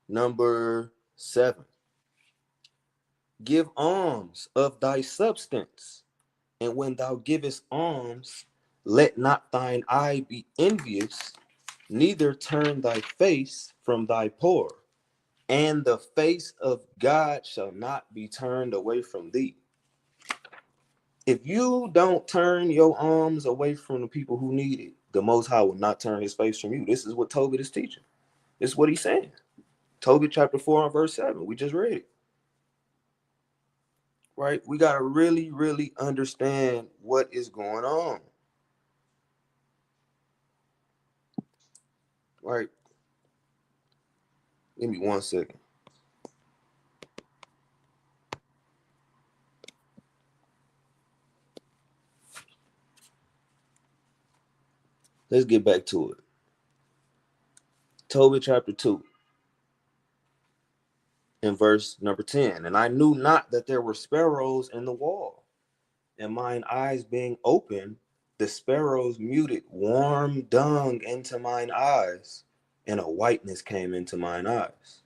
number 7. Give alms of thy substance, and when thou givest alms, let not thine eye be envious, neither turn thy face from thy poor, and the face of God shall not be turned away from thee. If you don't turn your alms away from the people who need it, the Most High will not turn his face from you. This is what Tobit is teaching. This is what he's saying. Tobit chapter 4 and verse 7. We just read it. Right? We got to really, really understand what is going on. Right? Give me 1 second. Let's get back to it. Tobit chapter 2 and verse number 10. And I knew not that there were sparrows in the wall, and mine eyes being open, the sparrows muted warm dung into mine eyes, and a whiteness came into mine eyes.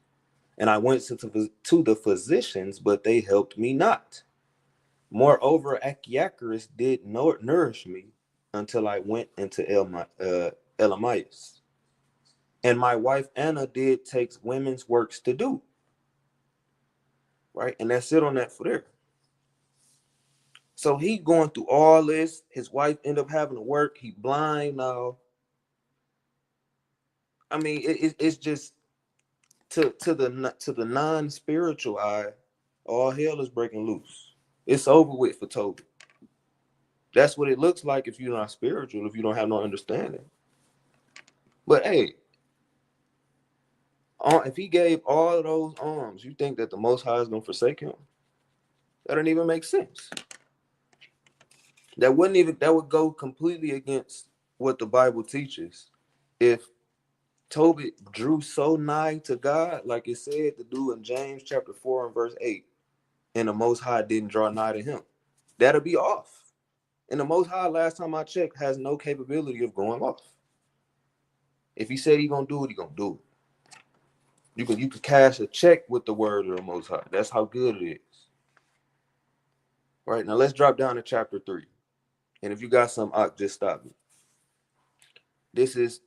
And I went to the physicians, but they helped me not. Moreover, Achiacharus did nourish me until I went into Elamias. And my wife Anna did take women's works to do. Right? And that's it on that for there. So he going through all this. His wife ended up having to work. He blind now. I mean, it's just to the non-spiritual eye, all hell is breaking loose. It's over with for Tobit. That's what it looks like if you're not spiritual, if you don't have no understanding. But hey, if he gave all of those alms, you think that the Most High is going to forsake him? That don't even make sense. That would go completely against what the Bible teaches. If Tobit drew so nigh to God, like it said to do in James chapter 4 and verse 8, and the Most High didn't draw nigh to him, that'll be off. And the Most High, last time I checked, has no capability of going off. If he said he gonna do it, he gonna do it. You can cash a check with the word of the Most High. That's how good it is. Right, now let's drop down to chapter 3. And if you got some, just stop me. This is,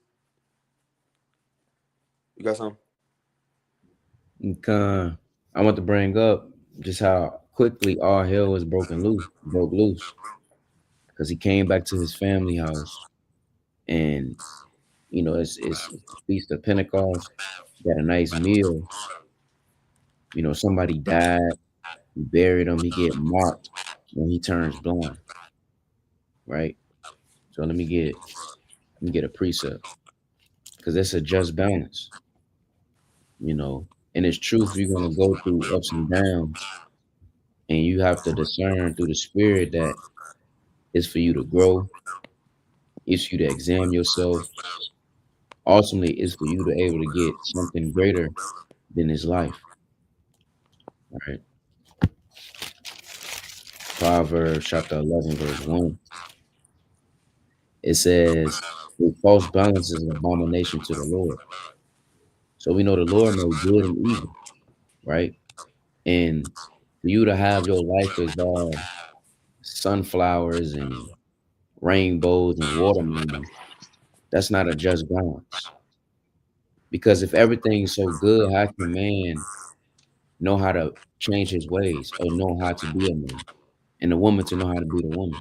you got some? I want to bring up just how quickly all hell was broke loose, because he came back to his family house, and it's the feast of Pentecost. Got a nice meal. Somebody died. He buried him. He get mocked, and he turns blind. Right. So let me get a precept, because it's a just balance. And it's truth. You're gonna go through ups and downs, and you have to discern through the spirit that it's for you to grow. It's for you to examine yourself. Ultimately, it's for you to able to get something greater than this life. All right. Proverbs chapter 11, verse 1. It says, "A false balance is an abomination to the Lord." So we know the Lord knows good and evil, right? And for you to have your life as all sunflowers and rainbows and watermelons, that's not a just balance, Because if everything is so good, how can man know how to change his ways or know how to be a man and a woman to know how to be the woman?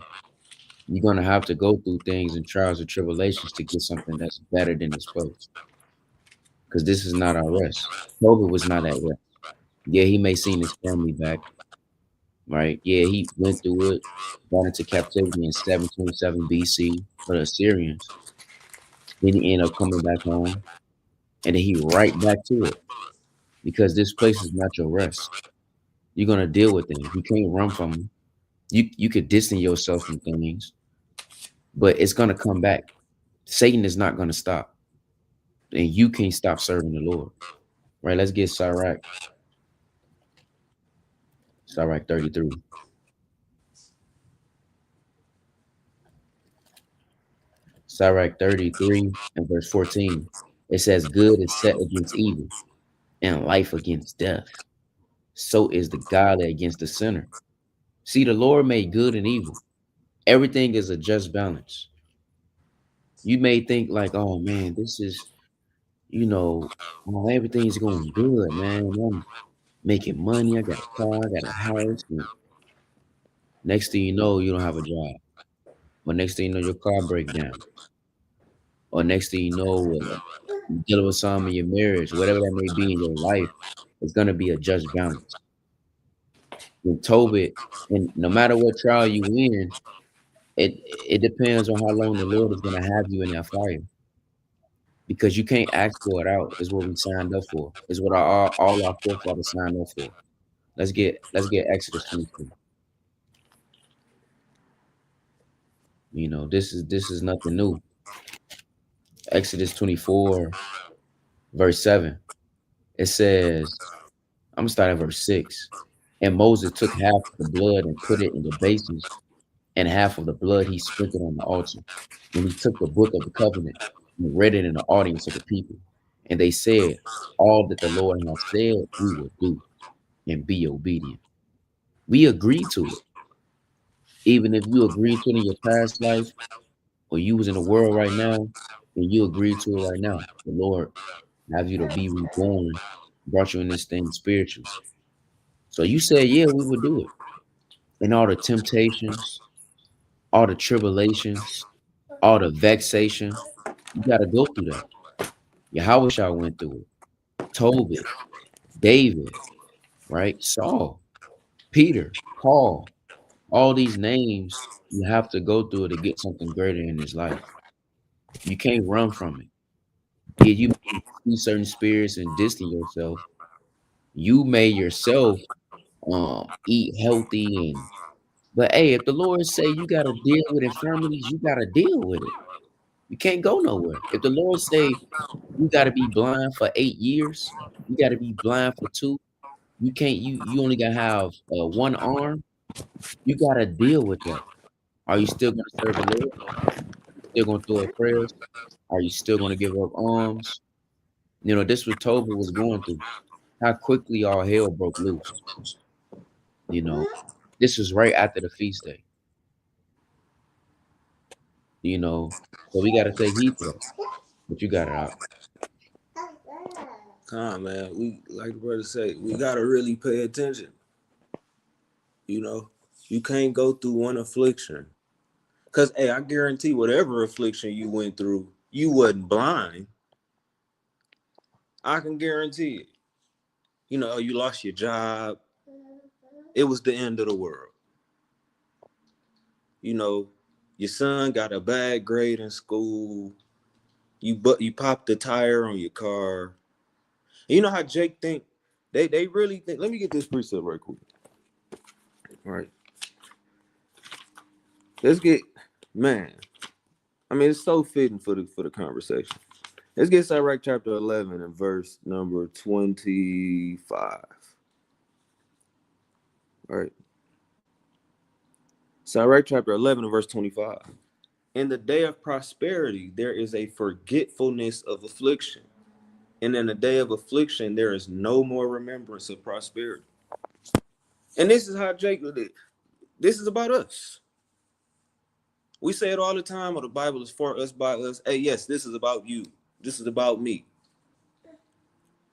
You're gonna have to go through things and trials and tribulations to get something that's better than this place. Because this is not our rest. Tobit was not at rest. Yeah, he may seen his family back, right? Yeah, he went through it, got into captivity in 727 BC for the Assyrians. Then he ended up coming back home, and then he right back to it because this place is not your rest. You're gonna deal with things. You can't run from them. You could distance yourself from things, but it's gonna come back. Satan is not gonna stop, and you can't stop serving the Lord. Right? Let's get Sirach 33. Sirach 33 and verse 14. It says, good is set against evil, and life against death. So is the godly against the sinner. See, the Lord made good and evil. Everything is a just balance. You may think like, oh man, this is, everything's going good, man. I'm making money. I got a car, I got a house. And next thing you know, you don't have a job. Or next thing you know, your car break down. Or next thing you know, you're dealing with something in your marriage, whatever that may be in your life, it's gonna be a just balance. And Tobit, and no matter what trial you in, it depends on how long the Lord is gonna have you in that fire. Because you can't ask for it out, is what we signed up for. Is what all our forefathers signed up for. Let's get Exodus 24. This is nothing new. Exodus 24, verse 7. It says, I'm gonna start at verse 6. And Moses took half of the blood and put it in the basins, and half of the blood he sprinkled on the altar. Then he took the book of the covenant and read it in the audience of the people. And they said, all that the Lord has said, we will do and be obedient. We agree to it. Even if you agreed to it in your past life or you was in the world right now, and you agree to it right now, the Lord have you to be reborn, brought you in this thing spiritually. So you said, yeah, we would do it. And all the temptations, all the tribulations, all the vexation, you got to go through that. Yahweh went through it. Tobit, David, right? Saul, Peter, Paul, all these names, you have to go through it to get something greater in this life. You can't run from it. Yeah, you may see certain spirits and distance yourself. You may yourself eat healthy but hey, if the Lord say you gotta deal with infirmities, you gotta deal with it. You can't go nowhere. If the Lord say you gotta be blind for 8 years, you gotta be blind for two. You can't. You only gotta have one arm. You gotta deal with that. Are you still gonna serve the Lord? Still gonna throw up prayers? Are you still gonna give up arms? This what Tobit was going through. How quickly all hell broke loose. You know, this was right after the feast day. So we gotta take heed to that. But you got it out. Come on, man. We like the brother say, we gotta really pay attention. You know, you can't go through one affliction. Cause hey, I guarantee whatever affliction you went through, you wasn't blind. I can guarantee it. You lost your job. It was the end of the world. You know, your son got a bad grade in school. You popped the tire on your car. And you know how Jake think? They really think. Let me get this precept right quick. All right. Let's get man. I mean, it's so fitting for the conversation. Let's get Sirach chapter 11 and verse number 25. All right. Sirach chapter 11 and verse 25. In the day of prosperity, there is a forgetfulness of affliction. And in the day of affliction, there is no more remembrance of prosperity. And this is how Jacob did. This is about us. We say it all the time, or the Bible is for us, by us. Hey, yes, this is about you. This is about me.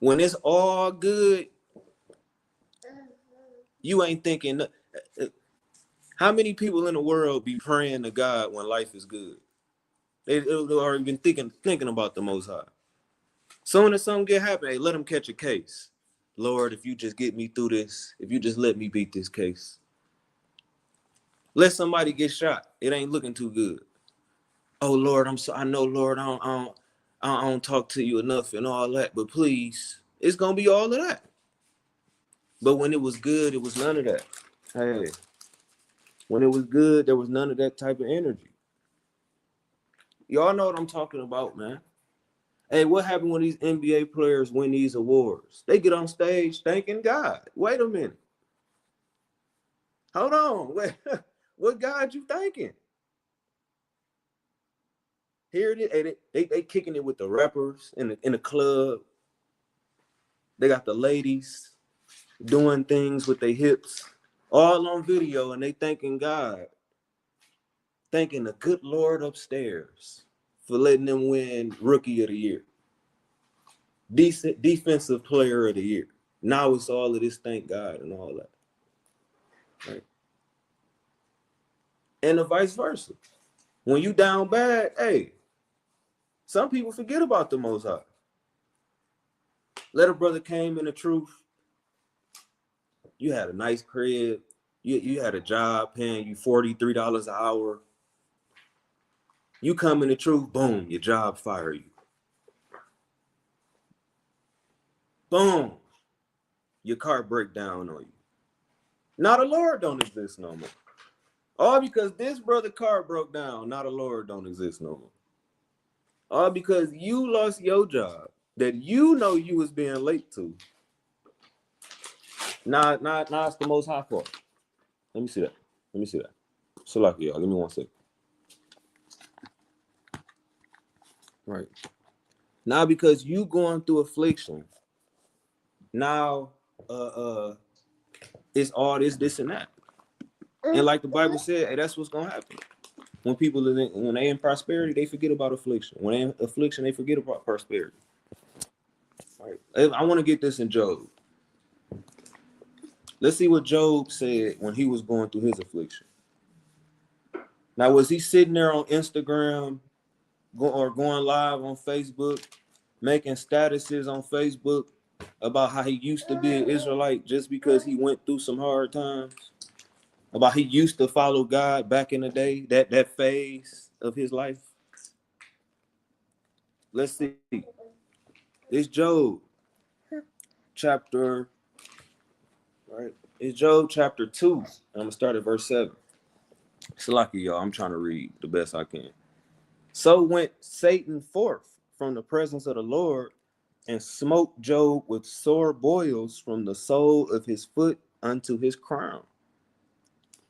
When it's all good, you ain't thinking. How many people in the world be praying to God when life is good? They already been thinking about the Most High. Soon as something get happen, hey, let them catch a case. Lord, if you just get me through this, if you just let me beat this case. Let somebody get shot. It ain't looking too good. Oh Lord, I know, Lord, I don't talk to you enough and all that, but please, it's gonna be all of that. But when it was good, it was none of that. Hey, when it was good, there was none of that type of energy. Y'all know what I'm talking about, man. Hey, what happened when these NBA players win these awards? They get on stage thanking God. Wait a minute. Hold on. Wait, what God you thanking? Here it is. Hey, they kicking it with the rappers in the club. They got the ladies doing things with their hips, all on video, and they thanking God, thanking the good Lord upstairs for letting them win Rookie of the Year, decent defensive player of the year. Now it's all of this thank God and all that. Right? And the vice versa. When you down bad, hey, some people forget about the Most High. Let a brother came in the truth. You had a nice crib. You had a job paying you $43 an hour. You come in the truth, boom, your job fire you. Boom, your car break down on you. Now the Lord don't exist no more. All because this brother car broke down, now the Lord don't exist no more. All because you lost your job that you know you was being late to. Now it's the Most High fault. Let me see that. So like y'all, give me 1 second. Right. Now because you going through affliction, now it's all this and that. And like the Bible said, hey, that's what's gonna happen. When people when they in prosperity, they forget about affliction. When they in affliction, they forget about prosperity. Right. I want to get this in Job. Let's see what Job said when he was going through his affliction. Now, was he sitting there on Instagram or going live on Facebook, making statuses on Facebook about how he used to be an Israelite just because he went through some hard times? About he used to follow God back in the day, that phase of his life? Let's see. It's Job chapter, right? It's Job chapter 2. I'm going to start at verse 7. It's lucky, y'all. I'm trying to read the best I can. So went Satan forth from the presence of the Lord and smote Job with sore boils from the sole of his foot unto his crown.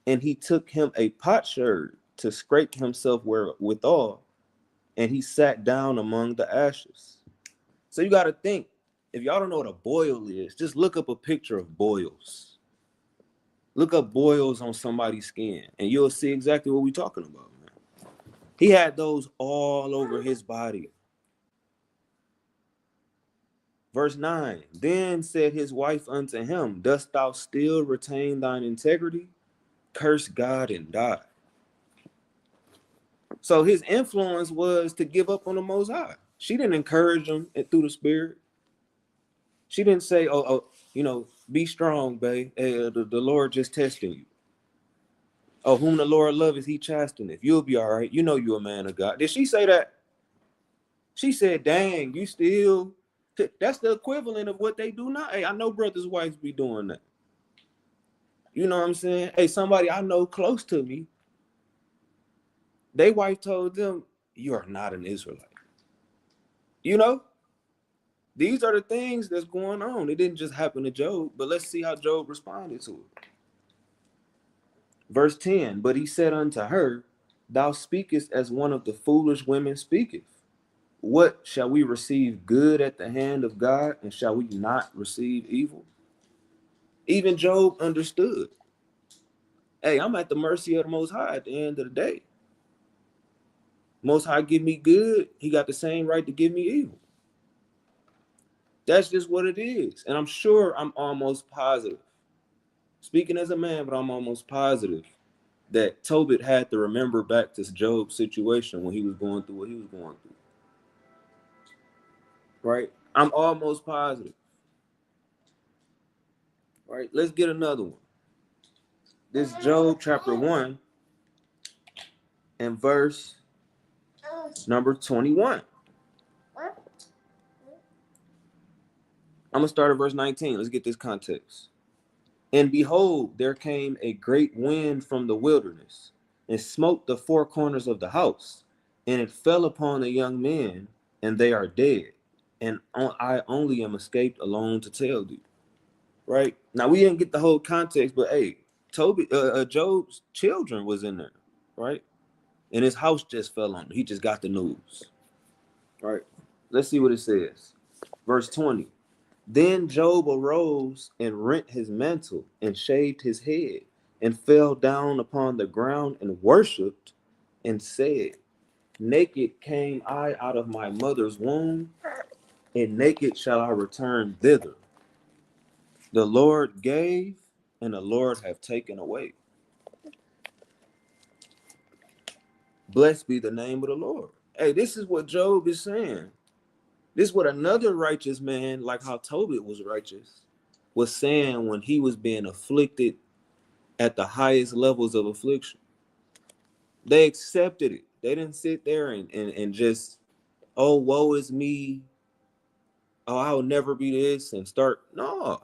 And he took him a potsherd to scrape himself withal, and he sat down among the ashes. So you got to think, if y'all don't know what a boil is, just look up a picture of boils. Look up boils on somebody's skin, and you'll see exactly what we're talking about, man. He had those all over his body. Verse 9, then said his wife unto him, dost thou still retain thine integrity? Curse God and die. So his influence was to give up on the Most High. She didn't encourage him through the Spirit. She didn't say, be strong, babe. The Lord just testing you. Oh, whom the Lord loveth, he chasteneth. You'll be all right. You know you're a man of God. Did she say that? She said, dang, you still... That's the equivalent of what they do now. Hey, I know brothers' wives be doing that. You know what I'm saying? Hey, somebody I know close to me, they wife told them, you are not an Israelite. You know? These are the things that's going on. It didn't just happen to Job, but let's see how Job responded to it. Verse 10, but he said unto her, thou speakest as one of the foolish women speaketh. What, shall we receive good at the hand of God, and shall we not receive evil? Even Job understood. Hey, I'm at the mercy of the Most High at the end of the day. Most High give me good, he got the same right to give me evil. That's just what it is. And I'm sure, I'm almost positive, speaking as a man, but I'm almost positive that Tobit had to remember back to Job's situation when he was going through what he was going through. Right? I'm almost positive. Right? Let's get another one. This Job chapter 1 and verse number 21. I'm going to start at verse 19. Let's get this context. And behold, there came a great wind from the wilderness and smote the four corners of the house, and it fell upon the young men, and they are dead. And I only am escaped alone to tell thee. Right? Now, we didn't get the whole context, but hey, Job's children was in there, right? And his house just fell on him. He just got the news. Right? Let's see what it says. Verse 20. Then Job arose and rent his mantle and shaved his head and fell down upon the ground and worshipped and said, naked came I out of my mother's womb, and naked shall I return thither. The Lord gave, and the Lord have taken away. Blessed be the name of the Lord. Hey, this is what Job is saying. This is what another righteous man, like how Tobit was righteous, was saying when he was being afflicted at the highest levels of affliction. They accepted it. They didn't sit there and just, oh, woe is me. Oh, I'll never be this and start. No.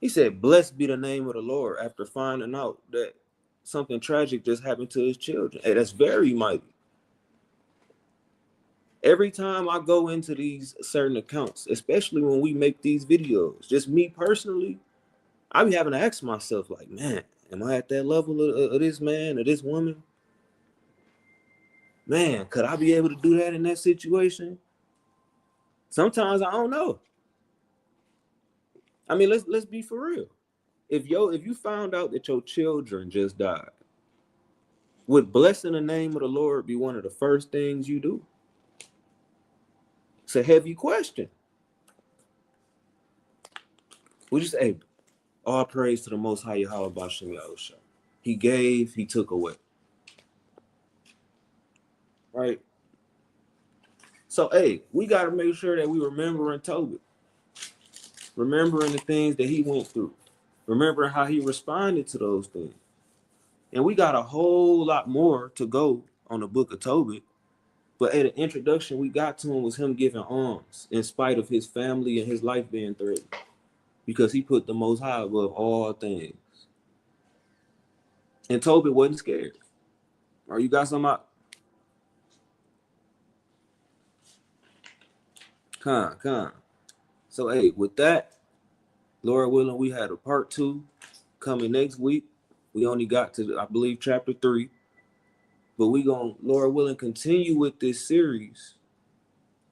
He said, blessed be the name of the Lord after finding out that something tragic just happened to his children. Hey, that's very mighty. Every time I go into these certain accounts, especially when we make these videos, just me personally, I be having to ask myself, like, man, am I at that level of this man or this woman? Man, could I be able to do that in that situation? Sometimes I don't know. I mean, let's be for real. If you found out that your children just died, would blessing the name of the Lord be one of the first things you do? It's a heavy question. We just say, all praise to the Most High Yahweh Bashem Yahusha. He gave, he took away. Right? So, hey, we got to make sure that we remembering Tobit. Remembering the things that he went through. Remembering how he responded to those things. And we got a whole lot more to go on the book of Tobit. But at the introduction we got to him was him giving alms in spite of his family and his life being threatened. Because he put the Most High above all things. And Tobit wasn't scared. Or you got some out? Con. So, hey, with that, Lord willing, we had a part 2 coming next week. We only got to, I believe, chapter 3. But we going to, Lord willing, continue with this series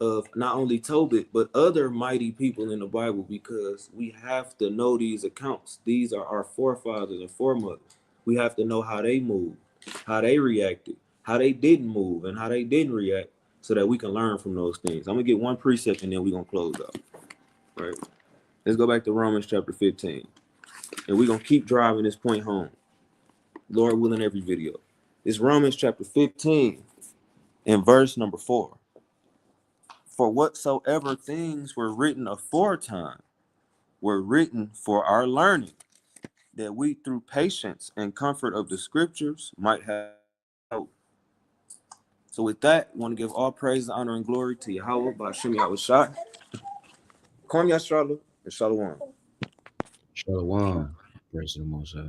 of not only Tobit, but other mighty people in the Bible, because we have to know these accounts. These are our forefathers and foremothers. We have to know how they moved, how they reacted, how they didn't move, and how they didn't react, so that we can learn from those things. I'm going to get one precept and then we're going to close out. Right? Let's go back to Romans chapter 15. And we're going to keep driving this point home. Lord willing, every video. It's Romans chapter 15 and verse number 4. For whatsoever things were written aforetime were written for our learning, that we through patience and comfort of the scriptures might have hope. So with that, I want to give all praise, honor, and glory to Yahweh by Shem Yahushua. Kwam Yashrala and Shalom. Shalom. Praise the Most High.